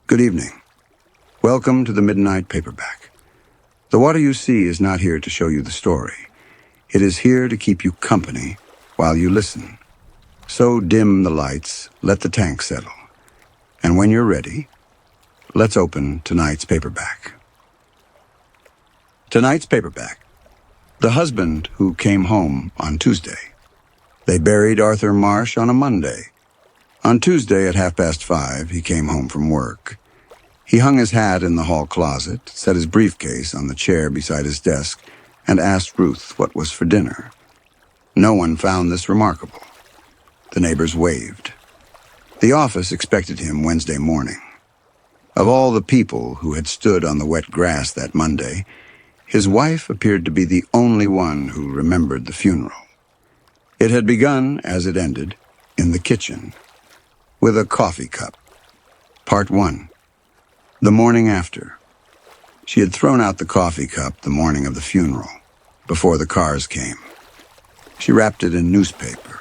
Good evening. Welcome to the Midnight Paperback. The water you see is not here to show you the story. It is here to keep you company while you listen. So dim the lights, let the tank settle. And when you're ready, let's open tonight's paperback. Tonight's paperback. The husband who came home on Tuesday. They buried Arthur Marsh on a Monday. On Tuesday at 5:30, he came home from work. He hung his hat in the hall closet, set his briefcase on the chair beside his desk, and asked Ruth what was for dinner. No one found this remarkable. The neighbors waved. The office expected him Wednesday morning. Of all the people who had stood on the wet grass that Monday, his wife appeared to be the only one who remembered the funeral. It had begun, as it ended, in the kitchen, with a coffee cup. Part 1. The morning after. She had thrown out the coffee cup the morning of the funeral, before the cars came. She wrapped it in newspaper,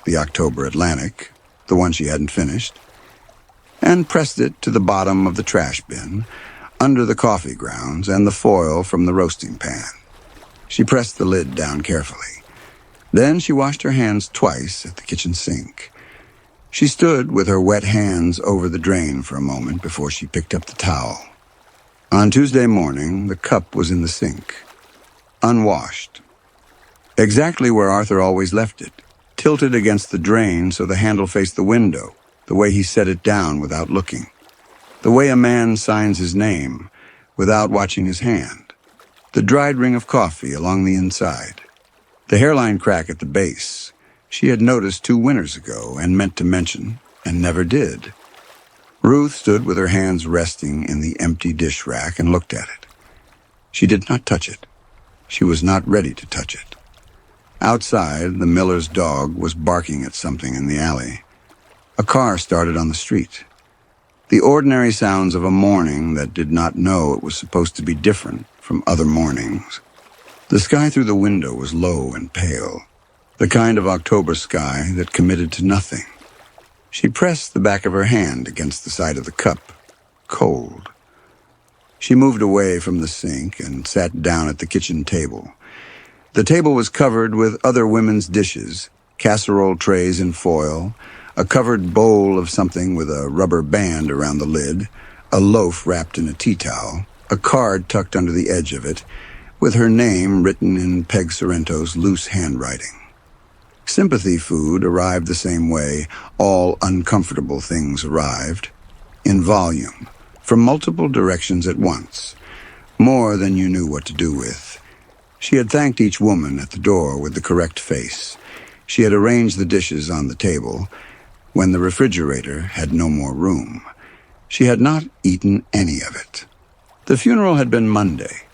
the October Atlantic, the one she hadn't finished, and pressed it to the bottom of the trash bin, under the coffee grounds and the foil from the roasting pan. She pressed the lid down carefully. Then she washed her hands twice at the kitchen sink. She stood with her wet hands over the drain for a moment before she picked up the towel. On Tuesday morning, the cup was in the sink, unwashed. Exactly where Arthur always left it, tilted against the drain so the handle faced the window, the way he set it down without looking, the way a man signs his name without watching his hand, the dried ring of coffee along the inside, the hairline crack at the base. She had noticed 2 winters ago and meant to mention, and never did. Ruth stood with her hands resting in the empty dish rack and looked at it. She did not touch it. She was not ready to touch it. Outside, the miller's dog was barking at something in the alley. A car started on the street. The ordinary sounds of a morning that did not know it was supposed to be different from other mornings. The sky through the window was low and pale. The kind of October sky that committed to nothing. She pressed the back of her hand against the side of the cup, cold. She moved away from the sink and sat down at the kitchen table. The table was covered with other women's dishes, casserole trays in foil, a covered bowl of something with a rubber band around the lid, a loaf wrapped in a tea towel, a card tucked under the edge of it, with her name written in Peg Sorrento's loose handwriting. Sympathy food arrived the same way all uncomfortable things arrived, in volume, from multiple directions at once, more than you knew what to do with. She had thanked each woman at the door with the correct face. She had arranged the dishes on the table when the refrigerator had no more room. She had not eaten any of it. The funeral had been Monday.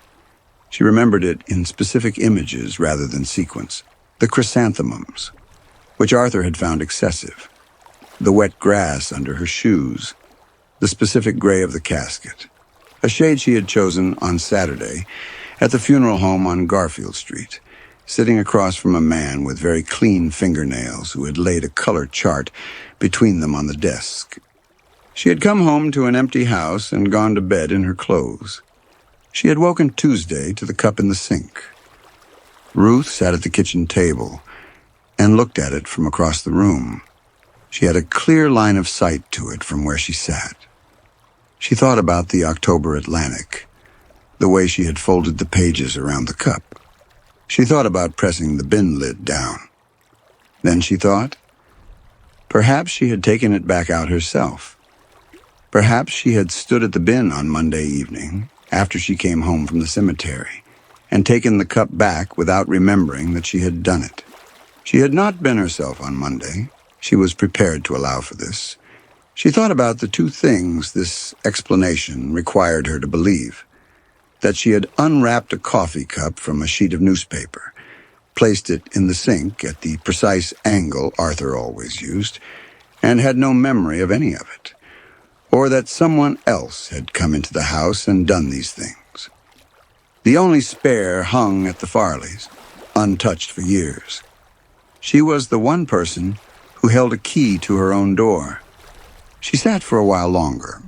She remembered it in specific images rather than sequence. The chrysanthemums, which Arthur had found excessive, the wet grass under her shoes, the specific gray of the casket, a shade she had chosen on Saturday at the funeral home on Garfield Street, sitting across from a man with very clean fingernails who had laid a color chart between them on the desk. She had come home to an empty house and gone to bed in her clothes. She had woken Tuesday to the cup in the sink. Ruth sat at the kitchen table and looked at it from across the room. She had a clear line of sight to it from where she sat. She thought about the October Atlantic, the way she had folded the pages around the cup. She thought about pressing the bin lid down. Then she thought, perhaps she had taken it back out herself. Perhaps she had stood at the bin on Monday evening, after she came home from the cemetery, and taken the cup back without remembering that she had done it. She had not been herself on Monday. She was prepared to allow for this. She thought about the 2 things this explanation required her to believe. That she had unwrapped a coffee cup from a sheet of newspaper, placed it in the sink at the precise angle Arthur always used, and had no memory of any of it. Or that someone else had come into the house and done these things. The only spare hung at the Farleys, untouched for years. She was the one person who held a key to her own door. She sat for a while longer.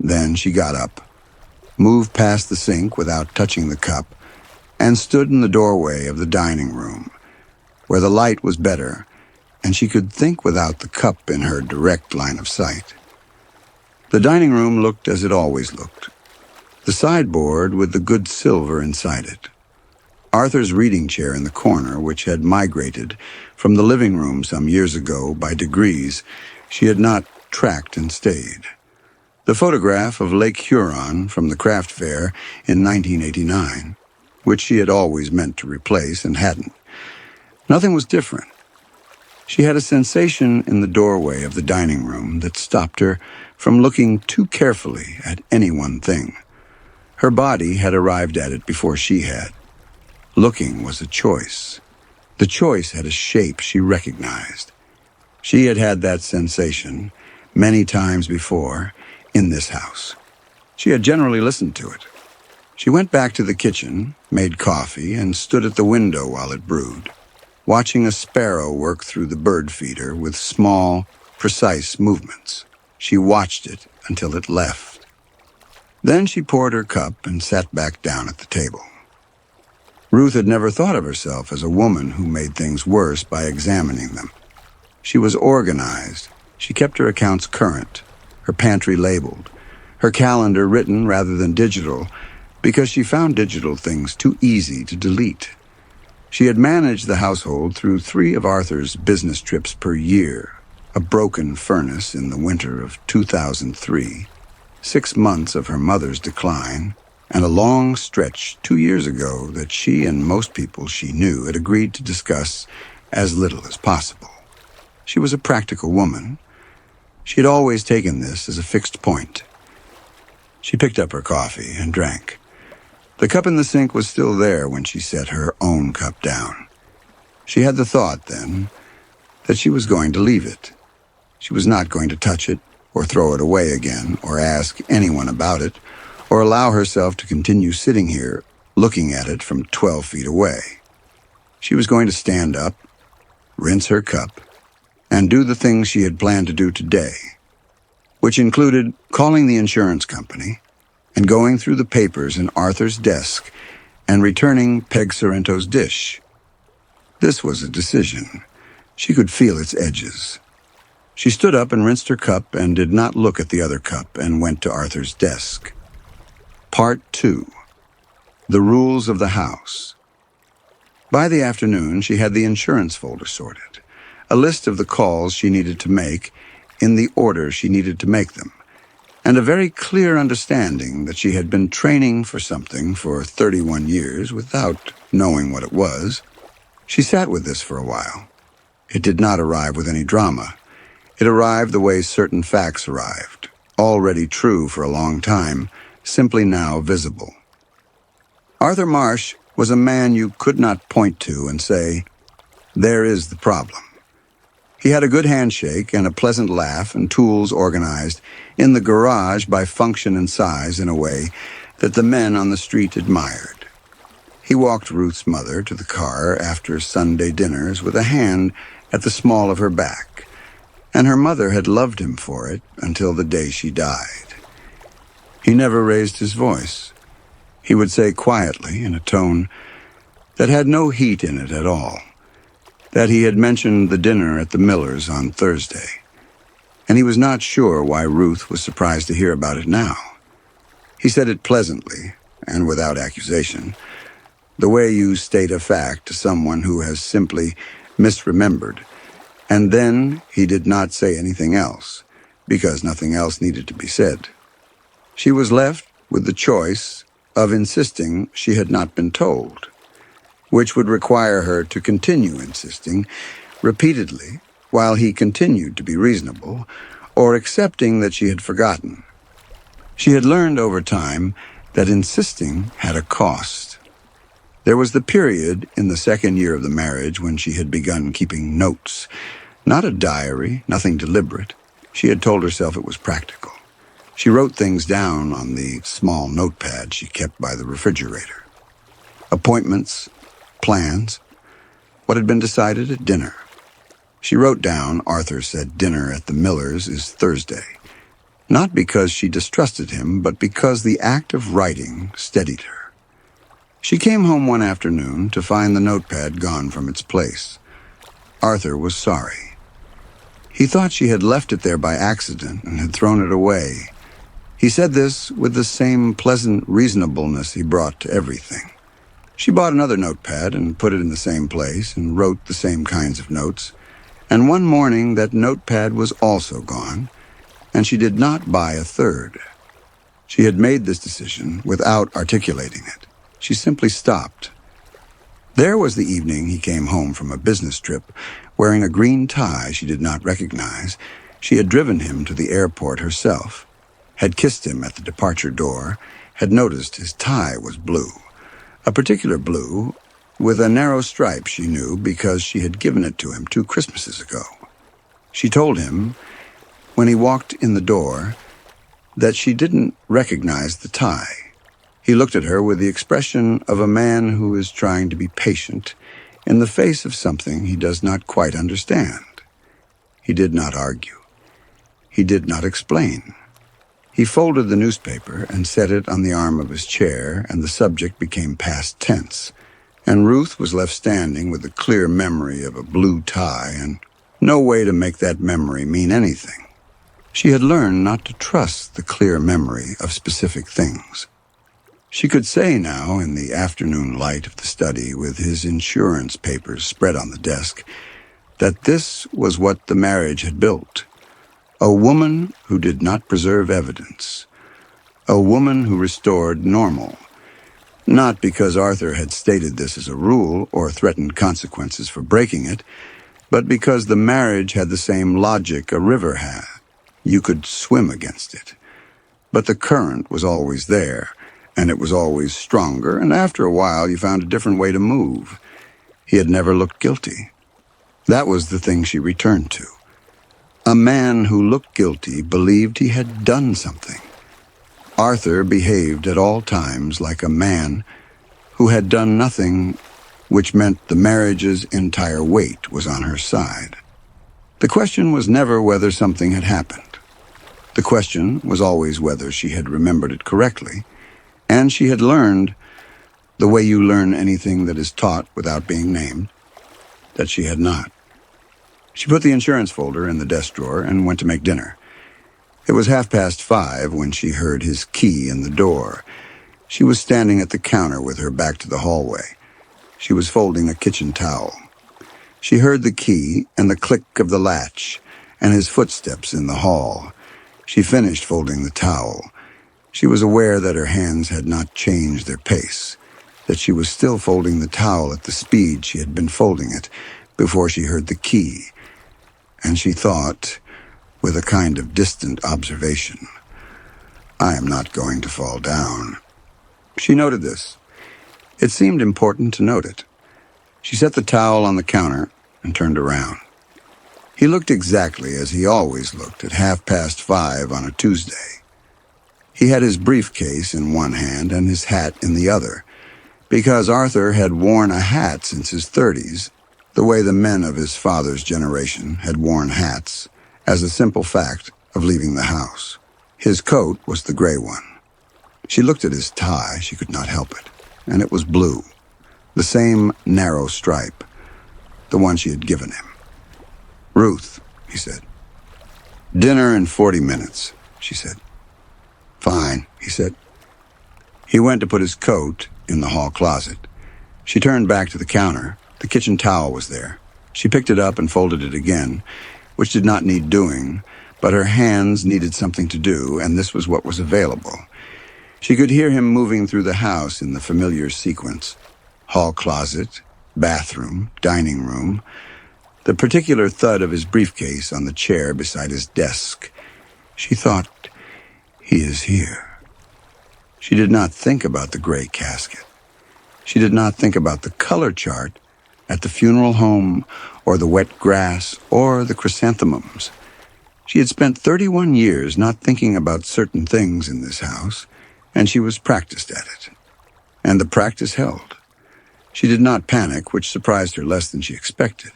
Then she got up, moved past the sink without touching the cup, and stood in the doorway of the dining room, where the light was better, and she could think without the cup in her direct line of sight. The dining room looked as it always looked, the sideboard with the good silver inside it. Arthur's reading chair in the corner, which had migrated from the living room some years ago by degrees she had not tracked and stayed. The photograph of Lake Huron from the craft fair in 1989, which she had always meant to replace and hadn't. Nothing was different. She had a sensation in the doorway of the dining room that stopped her from looking too carefully at any one thing. Her body had arrived at it before she had. Looking was a choice. The choice had a shape she recognized. She had had that sensation many times before in this house. She had generally listened to it. She went back to the kitchen, made coffee, and stood at the window while it brewed, watching a sparrow work through the bird feeder with small, precise movements. She watched it until it left. Then she poured her cup and sat back down at the table. Ruth had never thought of herself as a woman who made things worse by examining them. She was organized. She kept her accounts current, her pantry labeled, her calendar written rather than digital, because she found digital things too easy to delete. She had managed the household through 3 of Arthur's business trips per year, a broken furnace in the winter of 2003, 6 months of her mother's decline, and a long stretch 2 years ago that she and most people she knew had agreed to discuss as little as possible. She was a practical woman. She had always taken this as a fixed point. She picked up her coffee and drank. The cup in the sink was still there when she set her own cup down. She had the thought, then, that she was going to leave it. She was not going to touch it, or throw it away again, or ask anyone about it, or allow herself to continue sitting here, looking at it from 12 feet away. She was going to stand up, rinse her cup, and do the things she had planned to do today, which included calling the insurance company and going through the papers in Arthur's desk and returning Peg Sorrento's dish. This was a decision. She could feel its edges. She stood up and rinsed her cup and did not look at the other cup and went to Arthur's desk. Part 2. The Rules of the House. By the afternoon, she had the insurance folder sorted, a list of the calls she needed to make in the order she needed to make them, and a very clear understanding that she had been training for something for 31 years without knowing what it was. She sat with this for a while. It did not arrive with any drama. It arrived the way certain facts arrived, already true for a long time, simply now visible. Arthur Marsh was a man you could not point to and say, "There is the problem." He had a good handshake and a pleasant laugh and tools organized in the garage by function and size in a way that the men on the street admired. He walked Ruth's mother to the car after Sunday dinners with a hand at the small of her back, and her mother had loved him for it until the day she died. He never raised his voice. He would say quietly, in a tone that had no heat in it at all, that he had mentioned the dinner at the Millers on Thursday, and he was not sure why Ruth was surprised to hear about it now. He said it pleasantly and without accusation, the way you state a fact to someone who has simply misremembered, and then he did not say anything else, because nothing else needed to be said. She was left with the choice of insisting she had not been told, which would require her to continue insisting repeatedly while he continued to be reasonable, or accepting that she had forgotten. She had learned over time that insisting had a cost. There was the period in the second year of the marriage when she had begun keeping notes, not a diary, nothing deliberate. She had told herself it was practical. She wrote things down on the small notepad she kept by the refrigerator. Appointments, plans, what had been decided at dinner. She wrote down, Arthur said dinner at the Millers is Thursday. not because she distrusted him, but because the act of writing steadied her. She came home one afternoon to find the notepad gone from its place. Arthur was sorry. He thought she had left it there by accident and had thrown it away. He said this with the same pleasant reasonableness he brought to everything. She bought another notepad and put it in the same place and wrote the same kinds of notes. And one morning that notepad was also gone, and she did not buy a third. She had made this decision without articulating it. She simply stopped. There was the evening he came home from a business trip, wearing a green tie she did not recognize. She had driven him to the airport herself, had kissed him at the departure door, had noticed his tie was blue. A particular blue, with a narrow stripe she knew because she had given it to him 2 Christmases ago. She told him, when he walked in the door, that she didn't recognize the tie. He looked at her with the expression of a man who is trying to be patient in the face of something he does not quite understand. He did not argue. He did not explain. He folded the newspaper and set it on the arm of his chair, and the subject became past tense, and Ruth was left standing with the clear memory of a blue tie and no way to make that memory mean anything. She had learned not to trust the clear memory of specific things. She could say now, in the afternoon light of the study, with his insurance papers spread on the desk, that this was what the marriage had built. A woman who did not preserve evidence. A woman who restored normal. Not because Arthur had stated this as a rule or threatened consequences for breaking it, but because the marriage had the same logic a river had. You could swim against it. But the current was always there, and it was always stronger, and after a while you found a different way to move. He had never looked guilty. That was the thing she returned to. A man who looked guilty believed he had done something. Arthur behaved at all times like a man who had done nothing, which meant the marriage's entire weight was on her side. The question was never whether something had happened. The question was always whether she had remembered it correctly, and she had learned, the way you learn anything that is taught without being named, that she had not. She put the insurance folder in the desk drawer and went to make dinner. It was 5:30 when she heard his key in the door. She was standing at the counter with her back to the hallway. She was folding a kitchen towel. She heard the key and the click of the latch and his footsteps in the hall. She finished folding the towel. She was aware that her hands had not changed their pace, that she was still folding the towel at the speed she had been folding it before she heard the key. And she thought, with a kind of distant observation, I am not going to fall down. She noted this. It seemed important to note it. She set the towel on the counter and turned around. He looked exactly as he always looked at 5:30 on a Tuesday. He had his briefcase in one hand and his hat in the other, because Arthur had worn a hat since his 30s, the way the men of his father's generation had worn hats, as a simple fact of leaving the house. His coat was the gray one. She looked at his tie, she could not help it, and it was blue, the same narrow stripe, the one she had given him. Ruth, he said. Dinner in 40 minutes, she said. Fine, he said. He went to put his coat in the hall closet. She turned back to the counter. The kitchen towel was there. She picked it up and folded it again, which did not need doing, but her hands needed something to do, and this was what was available. She could hear him moving through the house in the familiar sequence. Hall closet, bathroom, dining room, the particular thud of his briefcase on the chair beside his desk. She thought, he is here. She did not think about the gray casket. She did not think about the color chart at the funeral home, or the wet grass, or the chrysanthemums. She had spent 31 years not thinking about certain things in this house, and she was practiced at it. And the practice held. She did not panic, which surprised her less than she expected.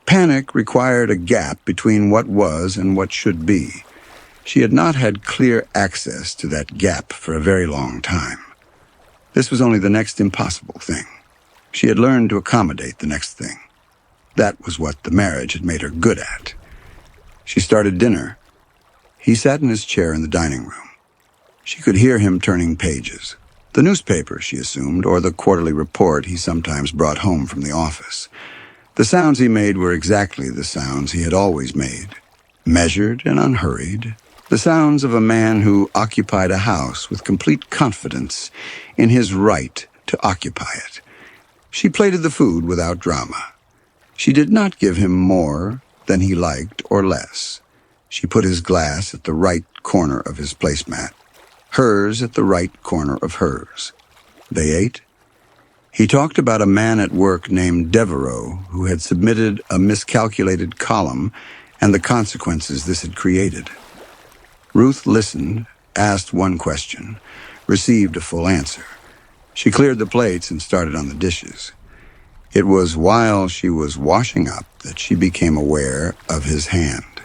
Panic required a gap between what was and what should be. She had not had clear access to that gap for a very long time. This was only the next impossible thing. She had learned to accommodate the next thing. That was what the marriage had made her good at. She started dinner. He sat in his chair in the dining room. She could hear him turning pages. The newspaper, she assumed, or the quarterly report he sometimes brought home from the office. The sounds he made were exactly the sounds he had always made, measured and unhurried, the sounds of a man who occupied a house with complete confidence in his right to occupy it. She plated the food without drama. She did not give him more than he liked or less. She put his glass at the right corner of his placemat, hers at the right corner of hers. They ate. He talked about a man at work named Devereaux who had submitted a miscalculated column and the consequences this had created. Ruth listened, asked one question, received a full answer. She cleared the plates and started on the dishes. It was while she was washing up that she became aware of his hand.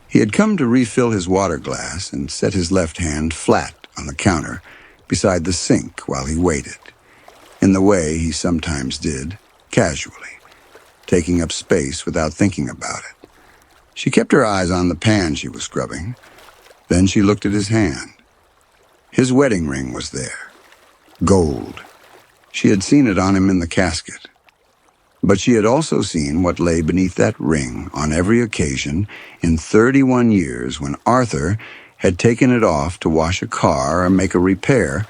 He had come to refill his water glass and set his left hand flat on the counter beside the sink while he waited, in the way he sometimes did, casually, taking up space without thinking about it. She kept her eyes on the pan she was scrubbing. Then she looked at his hand. His wedding ring was there, gold. She had seen it on him in the casket. But she had also seen what lay beneath that ring on every occasion in 31 years when Arthur had taken it off to wash a car or make a repair,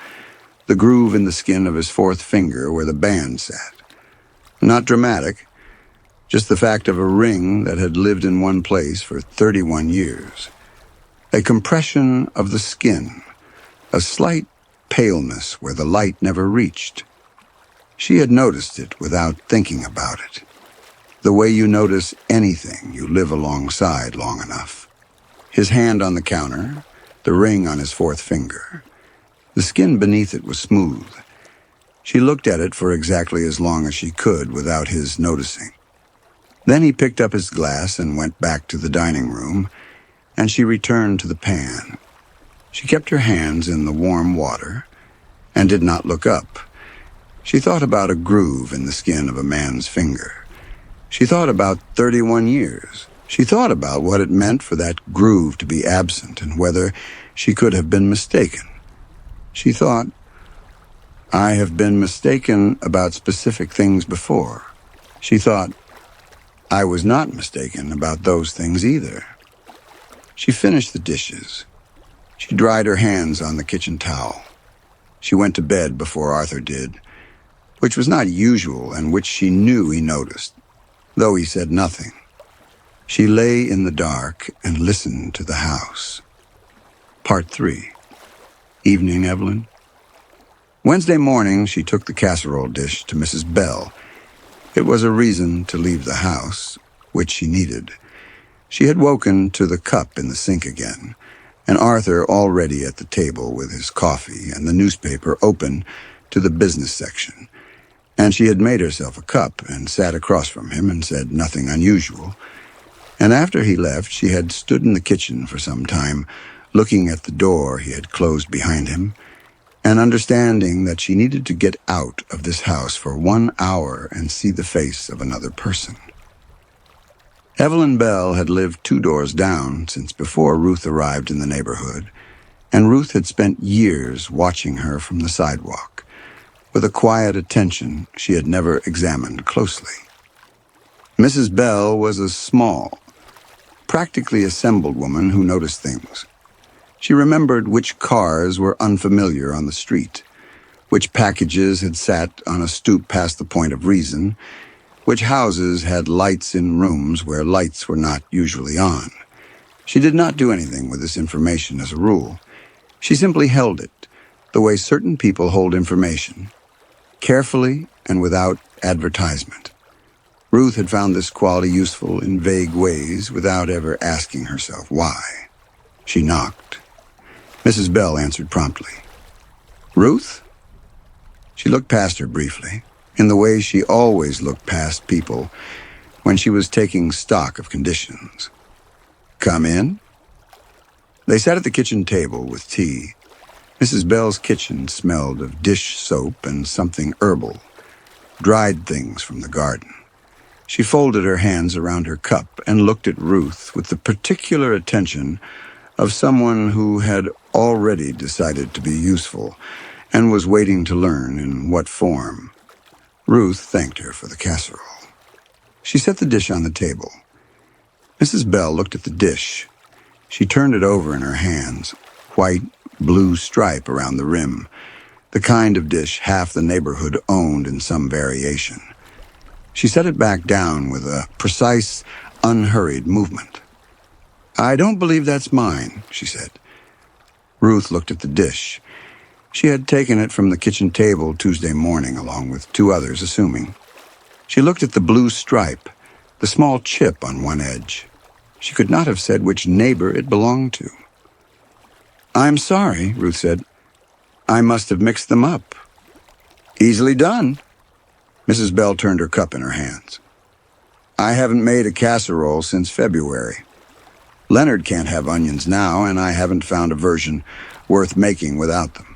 the groove in the skin of his fourth finger where the band sat. Not dramatic, just the fact of a ring that had lived in one place for 31 years. A compression of the skin, a slight paleness where the light never reached. She had noticed it without thinking about it. The way you notice anything you live alongside long enough. His hand on the counter, the ring on his fourth finger. The skin beneath it was smooth. She looked at it for exactly as long as she could without his noticing. Then he picked up his glass and went back to the dining room, and she returned to the pan. She kept her hands in the warm water and did not look up. She thought about a groove in the skin of a man's finger. She thought about 31 years. She thought about what it meant for that groove to be absent and whether she could have been mistaken. She thought, I have been mistaken about specific things before. She thought, I was not mistaken about those things either. She finished the dishes. She dried her hands on the kitchen towel. She went to bed before Arthur did, which was not usual and which she knew he noticed, though he said nothing. She lay in the dark and listened to the house. Part 3. Evening, Evelyn. Wednesday morning, she took the casserole dish to Mrs. Bell. It was a reason to leave the house, which she needed. She had woken to the cup in the sink again, and Arthur already at the table with his coffee and the newspaper open to the business section. And she had made herself a cup and sat across from him and said nothing unusual. And after he left, she had stood in the kitchen for some time, looking at the door he had closed behind him, and understanding that she needed to get out of this house for 1 hour and see the face of another person. Evelyn Bell had lived 2 doors down since before Ruth arrived in the neighborhood, and Ruth had spent years watching her from the sidewalk, with a quiet attention she had never examined closely. Mrs. Bell was a small, practically assembled woman who noticed things. She remembered which cars were unfamiliar on the street, which packages had sat on a stoop past the point of reason, which houses had lights in rooms where lights were not usually on. She did not do anything with this information as a rule. She simply held it, the way certain people hold information, carefully and without advertisement. Ruth had found this quality useful in vague ways without ever asking herself why. She knocked. Mrs. Bell answered promptly. Ruth? She looked past her briefly, in the way she always looked past people when she was taking stock of conditions. Come in? They sat at the kitchen table with tea. Mrs. Bell's kitchen smelled of dish soap and something herbal, dried things from the garden. She folded her hands around her cup and looked at Ruth with the particular attention of someone who had already decided to be useful and was waiting to learn in what form. Ruth thanked her for the casserole. She set the dish on the table. Mrs. Bell looked at the dish. She turned it over in her hands, white, blue stripe around the rim, the kind of dish half the neighborhood owned in some variation. She set it back down with a precise, unhurried movement. "I don't believe that's mine," she said. Ruth looked at the dish. She had taken it from the kitchen table Tuesday morning, along with two others, assuming. She looked at the blue stripe, the small chip on one edge. She could not have said which neighbor it belonged to. "I'm sorry," Ruth said. "I must have mixed them up." "Easily done." Mrs. Bell turned her cup in her hands. "I haven't made a casserole since February. Leonard can't have onions now, and I haven't found a version worth making without them."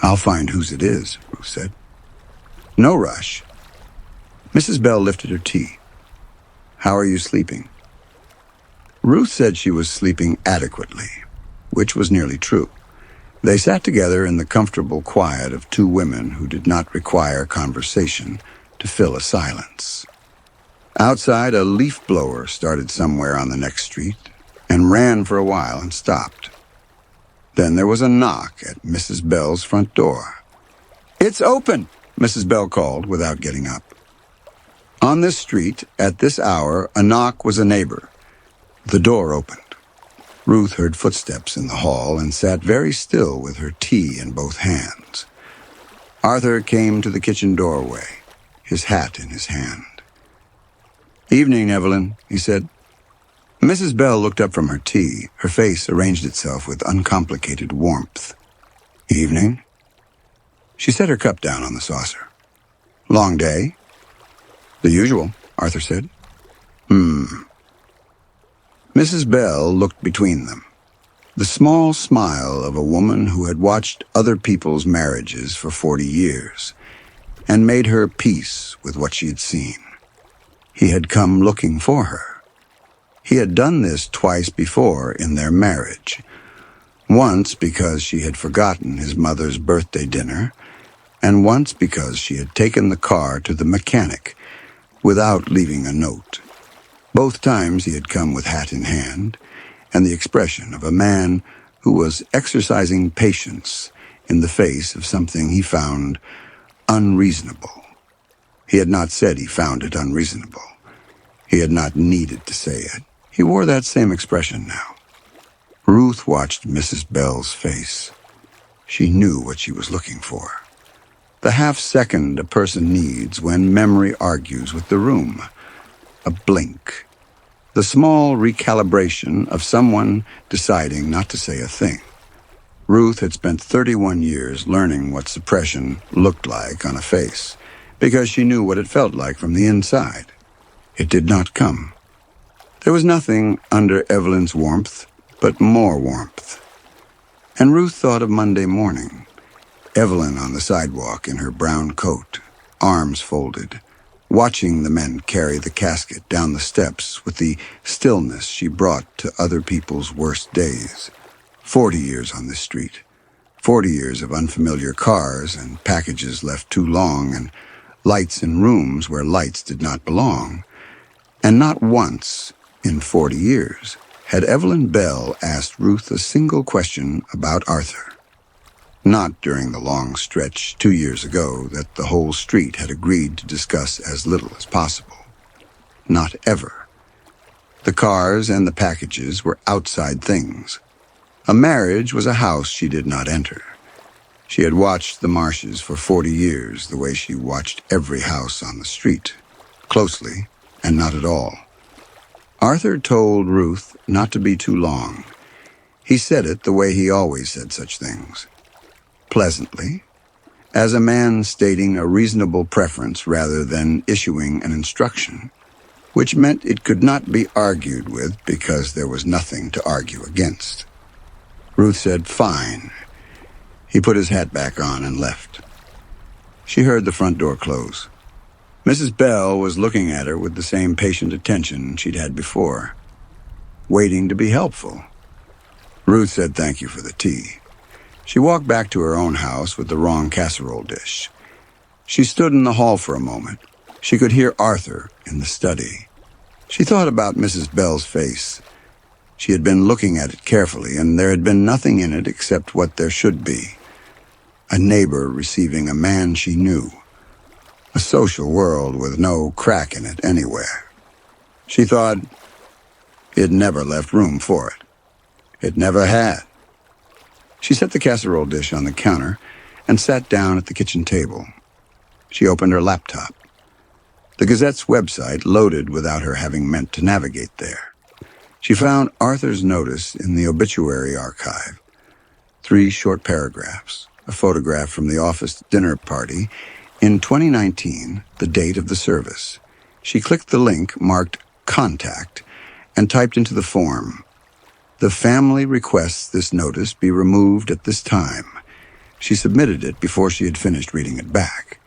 "I'll find whose it is," Ruth said. "No rush." Mrs. Bell lifted her tea. "How are you sleeping?" Ruth said she was sleeping adequately, which was nearly true. They sat together in the comfortable quiet of two women who did not require conversation to fill a silence. Outside, a leaf blower started somewhere on the next street and ran for a while and stopped. Then there was a knock at Mrs. Bell's front door. "It's open," Mrs. Bell called without getting up. On this street, at this hour, a knock was a neighbor. The door opened. Ruth heard footsteps in the hall and sat very still with her tea in both hands. Arthur came to the kitchen doorway, his hat in his hand. "Evening, Evelyn," he said. Mrs. Bell looked up from her tea. Her face arranged itself with uncomplicated warmth. "Evening." She set her cup down on the saucer. "Long day?" "The usual," Arthur said. Mrs. Bell looked between them, the small smile of a woman who had watched other people's marriages for 40 years and made her peace with what she had seen. He had come looking for her. He had done this twice before in their marriage, once because she had forgotten his mother's birthday dinner, and once because she had taken the car to the mechanic without leaving a note. Both times he had come with hat in hand and the expression of a man who was exercising patience in the face of something he found unreasonable. He had not said he found it unreasonable. He had not needed to say it. He wore that same expression now. Ruth watched Mrs. Bell's face. She knew what she was looking for. The half-second a person needs when memory argues with the room. A blink. The small recalibration of someone deciding not to say a thing. Ruth had spent 31 years learning what suppression looked like on a face, because she knew what it felt like from the inside. It did not come. There was nothing under Evelyn's warmth but more warmth. And Ruth thought of Monday morning. Evelyn on the sidewalk in her brown coat, arms folded, watching the men carry the casket down the steps with the stillness she brought to other people's worst days. 40 years on this street. 40 years of unfamiliar cars and packages left too long and lights in rooms where lights did not belong. And not once, in 40 years, had Evelyn Bell asked Ruth a single question about Arthur. Not during the long stretch 2 years ago that the whole street had agreed to discuss as little as possible. Not ever. The cars and the packages were outside things. A marriage was a house she did not enter. She had watched the Marshes for 40 years the way she watched every house on the street, closely and not at all. Arthur told Ruth not to be too long. He said it the way he always said such things. Pleasantly, as a man stating a reasonable preference rather than issuing an instruction, which meant it could not be argued with because there was nothing to argue against. Ruth said, "Fine." He put his hat back on and left. She heard the front door close. Mrs. Bell was looking at her with the same patient attention she'd had before, waiting to be helpful. Ruth said thank you for the tea. She walked back to her own house with the wrong casserole dish. She stood in the hall for a moment. She could hear Arthur in the study. She thought about Mrs. Bell's face. She had been looking at it carefully, and there had been nothing in it except what there should be. A neighbor receiving a man she knew. A social world with no crack in it anywhere. She thought it never left room for it. It never had. She set the casserole dish on the counter and sat down at the kitchen table. She opened her laptop. The Gazette's website loaded without her having meant to navigate there. She found Arthur's notice in the obituary archive. 3 short paragraphs, a photograph from the office dinner party in 2019, the date of the service. She clicked the link marked Contact and typed into the form, "The family requests this notice be removed at this time." She submitted it before she had finished reading it back.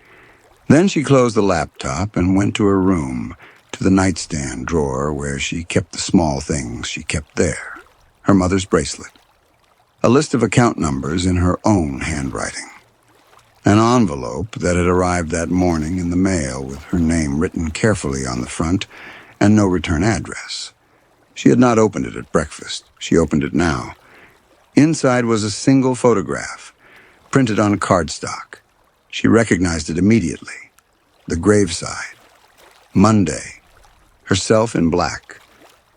Then she closed the laptop and went to her room, to the nightstand drawer where she kept the small things she kept there. Her mother's bracelet. A list of account numbers in her own handwriting. An envelope that had arrived that morning in the mail with her name written carefully on the front and no return address. She had not opened it at breakfast. She opened it now. Inside was a single photograph, printed on cardstock. She recognized it immediately. The graveside. Monday. Herself in black.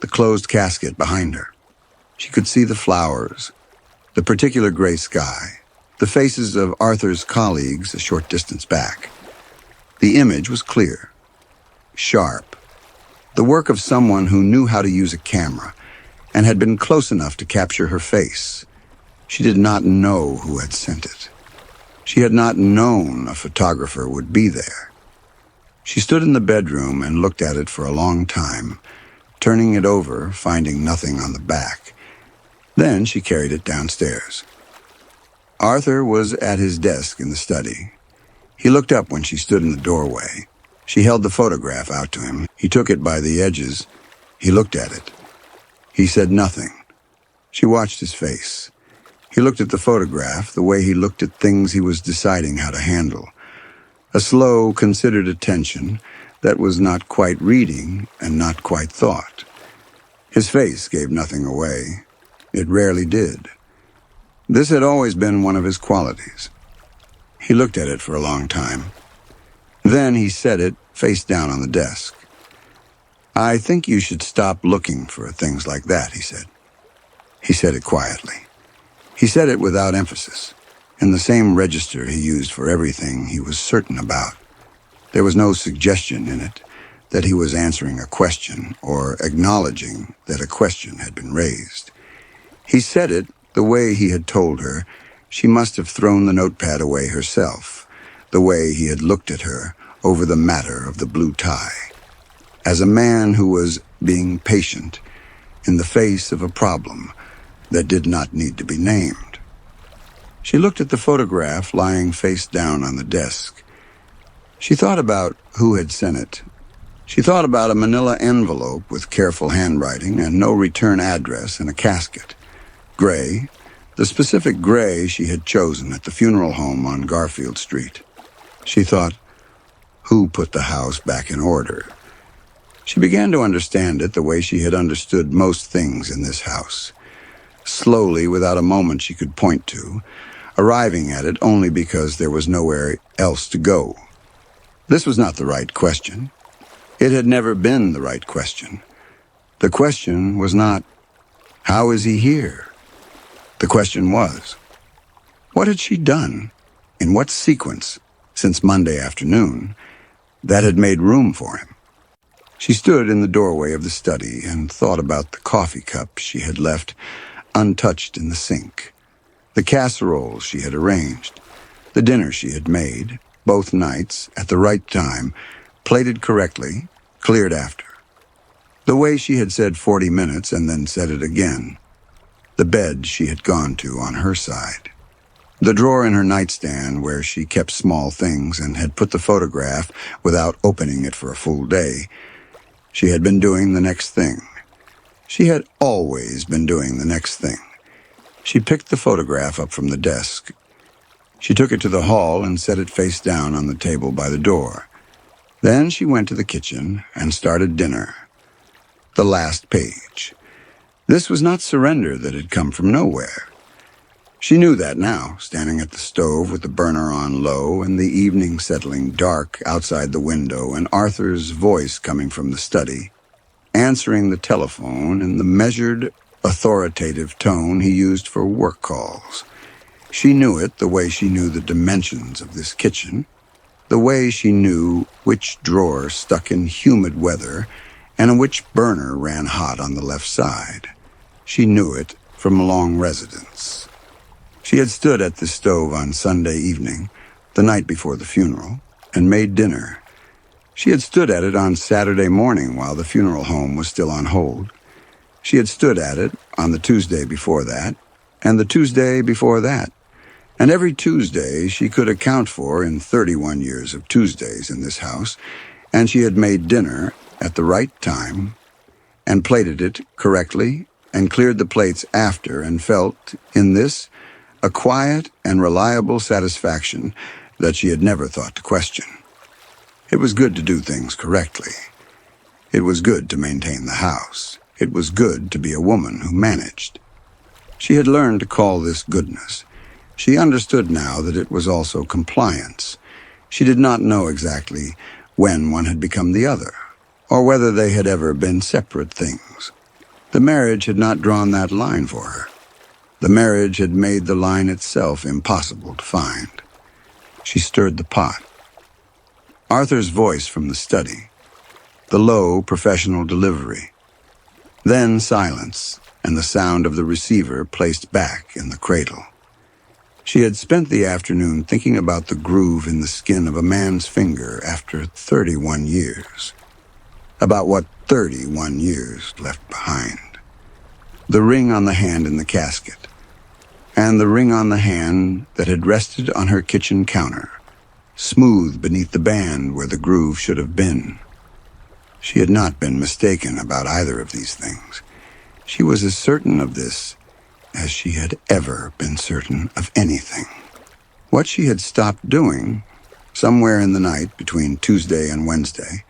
The closed casket behind her. She could see the flowers, the particular gray sky, the faces of Arthur's colleagues a short distance back. The image was clear, sharp, the work of someone who knew how to use a camera and had been close enough to capture her face. She did not know who had sent it. She had not known a photographer would be there. She stood in the bedroom and looked at it for a long time, turning it over, finding nothing on the back. Then she carried it downstairs. Arthur was at his desk in the study. He looked up when she stood in the doorway. She held the photograph out to him. He took it by the edges. He looked at it. He said nothing. She watched his face. He looked at the photograph the way he looked at things he was deciding how to handle. A slow, considered attention that was not quite reading and not quite thought. His face gave nothing away. It rarely did. This had always been one of his qualities. He looked at it for a long time. Then he set it face down on the desk. "I think you should stop looking for things like that," he said. He said it quietly. He said it without emphasis, in the same register he used for everything he was certain about. There was no suggestion in it that he was answering a question or acknowledging that a question had been raised. He said it the way he had told her she must have thrown the notepad away herself, the way he had looked at her over the matter of the blue tie, as a man who was being patient in the face of a problem that did not need to be named. She looked at the photograph lying face down on the desk. She thought about who had sent it. She thought about a manila envelope with careful handwriting and no return address and a casket. Gray, the specific gray she had chosen at the funeral home on Garfield Street. She thought, who put the house back in order? She began to understand it the way she had understood most things in this house. Slowly, without a moment she could point to, arriving at it only because there was nowhere else to go. This was not the right question. It had never been the right question. The question was not, how is he here? The question was, what had she done, in what sequence, since Monday afternoon, that had made room for him? She stood in the doorway of the study and thought about the coffee cup she had left untouched in the sink, the casserole she had arranged, the dinner she had made, both nights, at the right time, plated correctly, cleared after. The way she had said 40 minutes and then said it again. the bed she had gone to on her side, the drawer in her nightstand where she kept small things and had put the photograph without opening it for a full day. She had been doing the next thing. She had always been doing the next thing. She picked the photograph up from the desk. She took it to the hall and set it face down on the table by the door. Then she went to the kitchen and started dinner. The last page. This was not surrender that had come from nowhere. She knew that now, standing at the stove with the burner on low and the evening settling dark outside the window and Arthur's voice coming from the study, answering the telephone in the measured, authoritative tone he used for work calls. She knew it the way she knew the dimensions of this kitchen, the way she knew which drawer stuck in humid weather and which burner ran hot on the left side. She knew it from a long residence. She had stood at the stove on Sunday evening, the night before the funeral, and made dinner. She had stood at it on Saturday morning while the funeral home was still on hold. She had stood at it on the Tuesday before that, and the Tuesday before that. And every Tuesday she could account for in 31 years of Tuesdays in this house, and she had made dinner at the right time, and plated it correctly, and cleared the plates after, and felt, in this, a quiet and reliable satisfaction that she had never thought to question. It was good to do things correctly. It was good to maintain the house. It was good to be a woman who managed. She had learned to call this goodness. She understood now that it was also compliance. She did not know exactly when one had become the other, or whether they had ever been separate things. The marriage had not drawn that line for her. The marriage had made the line itself impossible to find. She stirred the pot. Arthur's voice from the study, the low, professional delivery. Then silence, and the sound of the receiver placed back in the cradle. She had spent the afternoon thinking about the groove in the skin of a man's finger after 31 years, about what 31 years left behind. The ring on the hand in the casket, and the ring on the hand that had rested on her kitchen counter, smooth beneath the band where the groove should have been. She had not been mistaken about either of these things. She was as certain of this as she had ever been certain of anything. What she had stopped doing, somewhere in the night between Tuesday and Wednesday,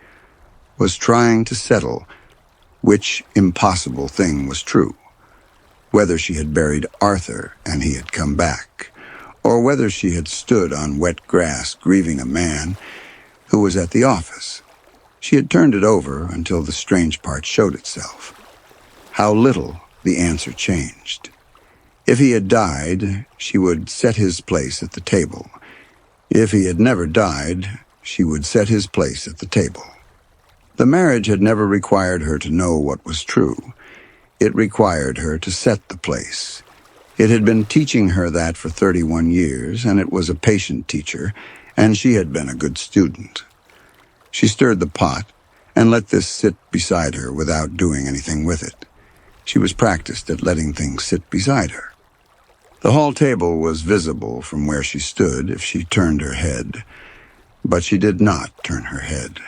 was trying to settle which impossible thing was true. Whether she had buried Arthur and he had come back, or whether she had stood on wet grass grieving a man who was at the office. She had turned it over until the strange part showed itself. How little the answer changed. If he had died, she would set his place at the table. If he had never died, she would set his place at the table. The marriage had never required her to know what was true. It required her to set the place. It had been teaching her that for 31 years, and it was a patient teacher, and she had been a good student. She stirred the pot and let this sit beside her without doing anything with it. She was practiced at letting things sit beside her. The hall table was visible from where she stood if she turned her head, but she did not turn her head.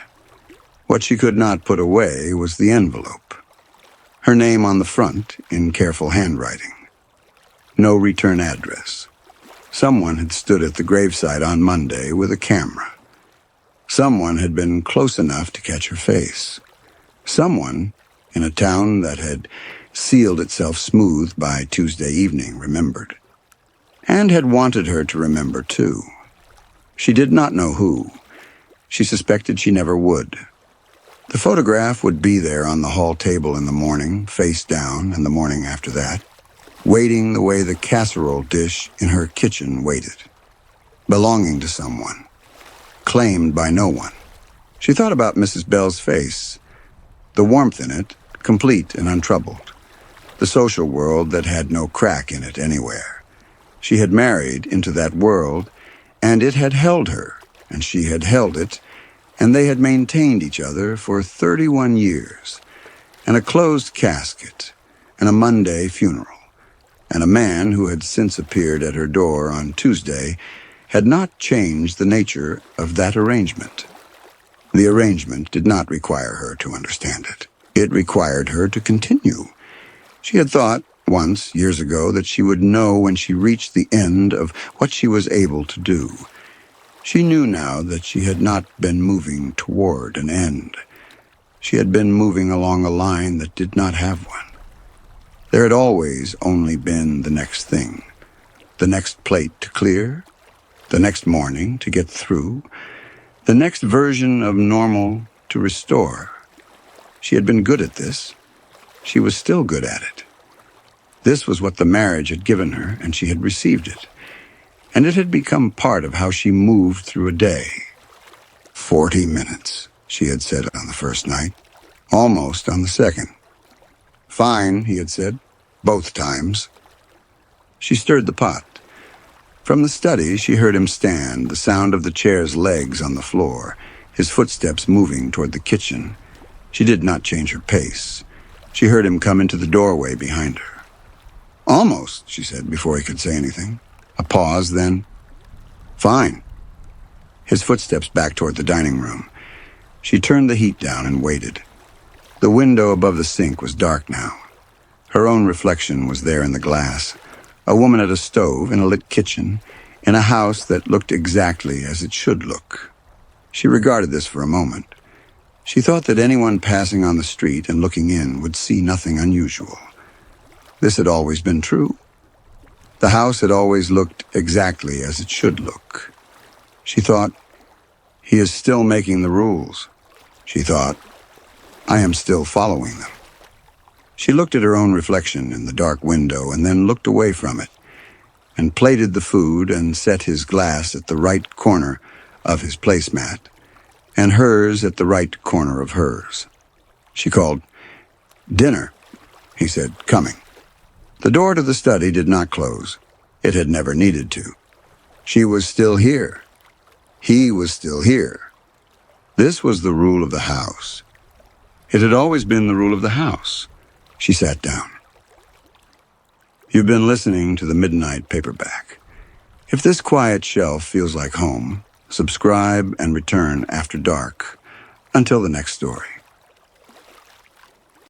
What she could not put away was the envelope. Her name on the front in careful handwriting. No return address. Someone had stood at the graveside on Monday with a camera. Someone had been close enough to catch her face. Someone, in a town that had sealed itself smooth by Tuesday evening, remembered. And had wanted her to remember, too. She did not know who. She suspected she never would. The photograph would be there on the hall table in the morning, face down, and the morning after that, waiting the way the casserole dish in her kitchen waited, belonging to someone, claimed by no one. She thought about Mrs. Bell's face, the warmth in it, complete and untroubled, the social world that had no crack in it anywhere. She had married into that world, and it had held her, and she had held it, and they had maintained each other for 31 years, and a closed casket, and a Monday funeral, and a man who had since appeared at her door on Tuesday had not changed the nature of that arrangement. The arrangement did not require her to understand it. It required her to continue. She had thought once, years ago, that she would know when she reached the end of what she was able to do. She knew now that she had not been moving toward an end. She had been moving along a line that did not have one. There had always only been the next thing, the next plate to clear, the next morning to get through, the next version of normal to restore. She had been good at this. She was still good at it. This was what the marriage had given her, and she had received it. And it had become part of how she moved through a day. 40 minutes, she had said on the first night, almost on the second. Fine, he had said, both times. She stirred the pot. From the study, she heard him stand, the sound of the chair's legs on the floor, his footsteps moving toward the kitchen. She did not change her pace. She heard him come into the doorway behind her. Almost, she said before he could say anything. A pause, then, fine. His footsteps back toward the dining room. She turned the heat down and waited. The window above the sink was dark now. Her own reflection was there in the glass. A woman at a stove in a lit kitchen, in a house that looked exactly as it should look. She regarded this for a moment. She thought that anyone passing on the street and looking in would see nothing unusual. This had always been true. The house had always looked exactly as it should look. She thought, he is still making the rules. She thought, I am still following them. She looked at her own reflection in the dark window and then looked away from it and plated the food and set his glass at the right corner of his placemat and hers at the right corner of hers. She called, dinner, he said, coming. The door to the study did not close. It had never needed to. She was still here. He was still here. This was the rule of the house. It had always been the rule of the house. She sat down. You've been listening to the Midnight Paperback. If this quiet shelf feels like home, subscribe and return after dark. Until the next story.